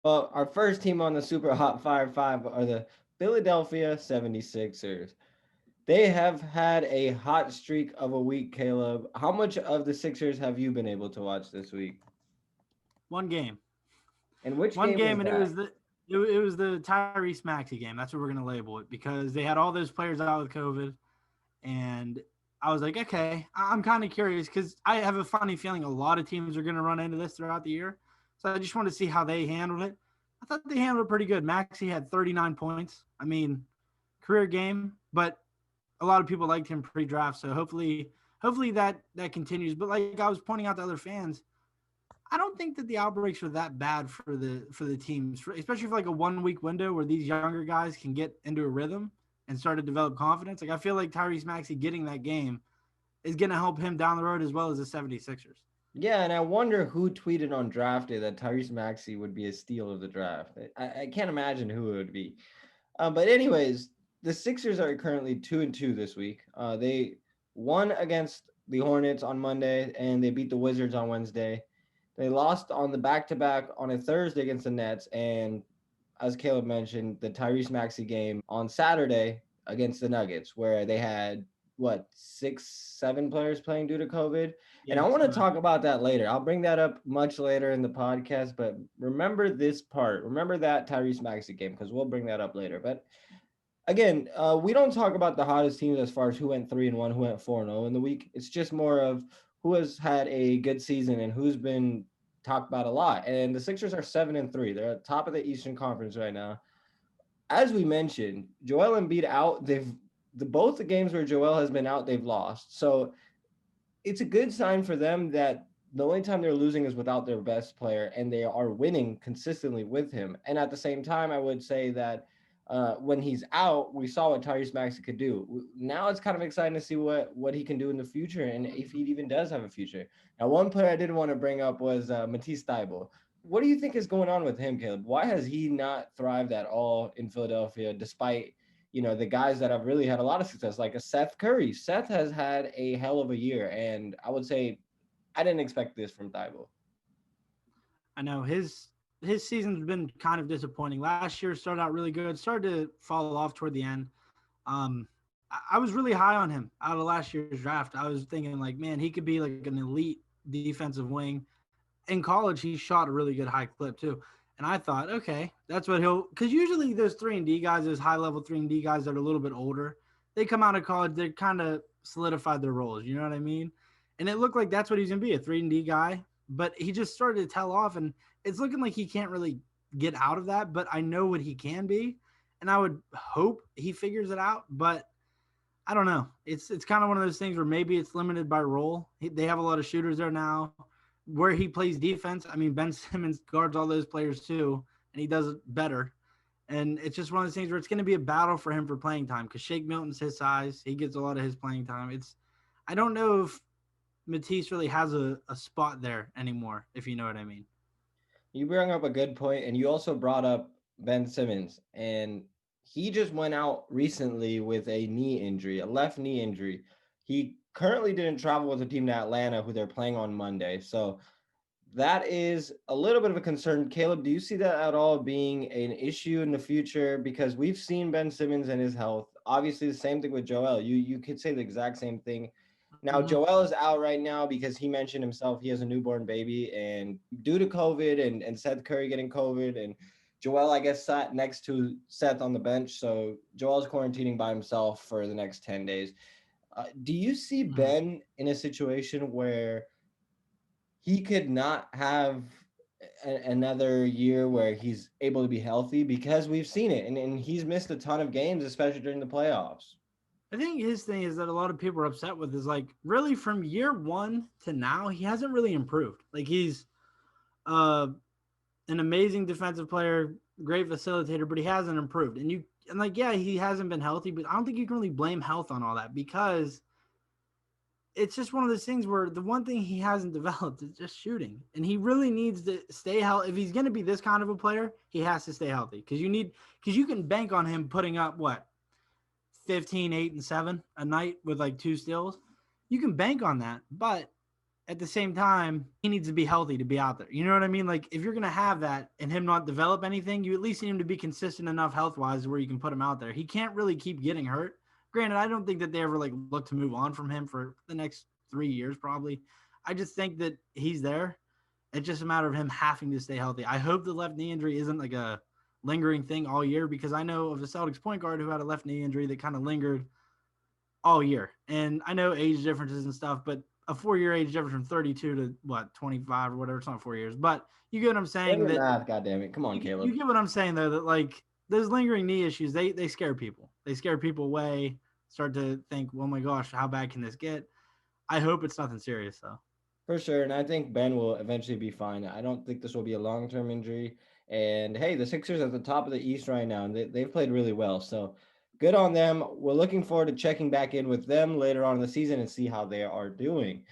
Well, our first team on the Super Hot Fire 5 are the Philadelphia 76ers. They have had a hot streak of a week, Caleb. How much of the Sixers have you been able to watch this week? One game, And which one game was game, and that? it was the Tyrese Maxey game. That's what we're gonna label it because they had all those players out with COVID, and I was like, okay, I'm kind of curious because I have a funny feeling a lot of teams are gonna run into this throughout the year. So I just want to see how they handled it. I thought they handled it pretty good. Maxey had 39 points. I mean, career game, but a lot of people liked him pre-draft. So hopefully that continues. But like I was pointing out to other fans, I don't think that the outbreaks were that bad for the teams, especially for like a 1 week window where these younger guys can get into a rhythm and start to develop confidence. Like I feel like Tyrese Maxey getting that game is going to help him down the road as well as the 76ers. Yeah, and I wonder who tweeted on draft day that Tyrese Maxey would be a steal of the draft. I can't imagine who it would be. But anyways, the Sixers are currently 2-2 this week. They won against the Hornets on Monday, and they beat the Wizards on Wednesday. They lost on the back-to-back on a Thursday against the Nets, and as Caleb mentioned, the Tyrese Maxey game on Saturday against the Nuggets, where they had what 6, 7 players playing due to COVID. And I Yeah, want to seven. talk about that later. I'll bring that up much later in the podcast, but remember this part. Remember that Tyrese Maxey game because we'll bring that up later. But again, we don't talk about the hottest teams as far as who went 3-1, who went 4-0 in the week. It's just more of who has had a good season and who's been talked about a lot. And the Sixers are 7-3. They're at the top of the Eastern Conference right now. As we mentioned, Joel Embiid out. Both the games where Joel has been out, they've lost. So it's a good sign for them that the only time they're losing is without their best player, and they are winning consistently with him. And at the same time, I would say that when he's out, we saw what Tyrese Maxey could do. Now it's kind of exciting to see what he can do in the future, and if he even does have a future. Now, one player I did want to bring up was Matisse Thybulle. What do you think is going on with him, Caleb? Why has he not thrived at all in Philadelphia, despite the guys that have really had a lot of success, like a Seth Curry. Seth has had a hell of a year, and I would say I didn't expect this from Thibault. I know his season's been kind of disappointing. Last year started out really good, started to fall off toward the end. I was really high on him out of last year's draft. I was thinking like, man, he could be like an elite defensive wing. In college, he shot a really good high clip too. And I thought, okay, that's what he'll, because usually those 3-and-D guys, those high level 3-and-D guys that are a little bit older, they come out of college, they kind of solidified their roles. You know what I mean? And it looked like that's what he's going to be, a 3-and-D guy. But he just started to tell off, and it's looking like he can't really get out of that. But I know what he can be. And I would hope he figures it out. But I don't know. It's kind of one of those things where maybe it's limited by role. They have a lot of shooters there now. Where he plays defense, I mean, Ben Simmons guards all those players too, and he does it better. And it's just one of those things where it's going to be a battle for him for playing time because Shake Milton's his size. He gets a lot of his playing time. I don't know if Matisse really has a spot there anymore, if you know what I mean. You bring up a good point, and you also brought up Ben Simmons, and he just went out recently with a knee injury, a left knee injury. He currently didn't travel with the team to Atlanta, who they're playing on Monday. So that is a little bit of a concern. Caleb, do you see that at all being an issue in the future? Because we've seen Ben Simmons and his health. Obviously, the same thing with Joel. You could say the exact same thing. Now, Mm-hmm. Joel is out right now because he mentioned himself he has a newborn baby, and due to COVID and Seth Curry getting COVID, and Joel, I guess, sat next to Seth on the bench. So Joel's quarantining by himself for the next 10 days. Do you see Mm-hmm. Ben in a situation where he could not have another year where he's able to be healthy because we've seen it and he's missed a ton of games, especially during the playoffs. I think his thing is that a lot of people are upset with is like really from year one to now, he hasn't really improved. Like he's uh an amazing defensive player, great facilitator, but he hasn't improved. And like yeah, he hasn't been healthy, but I don't think you can really blame health on all that because it's just one of those things where the one thing he hasn't developed is just shooting. And he really needs to stay healthy. If he's going to be this kind of a player, he has to stay healthy because you can bank on him putting up what 15, 8, and 7 a night with like two steals. You can bank on that, but at the same time, he needs to be healthy to be out there. You know what I mean? Like if you're gonna have that and him not develop anything, you at least need him to be consistent enough health wise where you can put him out there. He can't really keep getting hurt. Granted, I don't think that they ever like look to move on from him for the next 3 years, probably. I just think that he's there. It's just a matter of him having to stay healthy. I hope the left knee injury isn't like a lingering thing all year because I know of a Celtics point guard who had a left knee injury that kind of lingered all year. And I know age differences and stuff, but a 4-year age difference from 32 to what 25 or whatever. It's not 4 years, but you get what I'm Run saying. your That math, goddamn it! Come on, you Caleb. get what I'm saying though. That like those lingering knee issues, they scare people. They scare people away. Start to think, oh my gosh, how bad can this get? I hope it's nothing serious though. For sure, and I think Ben will eventually be fine. I don't think this will be a long-term injury. And hey, the Sixers at the top of the East right now, and they've played really well. So good on them. We're looking forward to checking back in with them later on in the season and see how they are doing.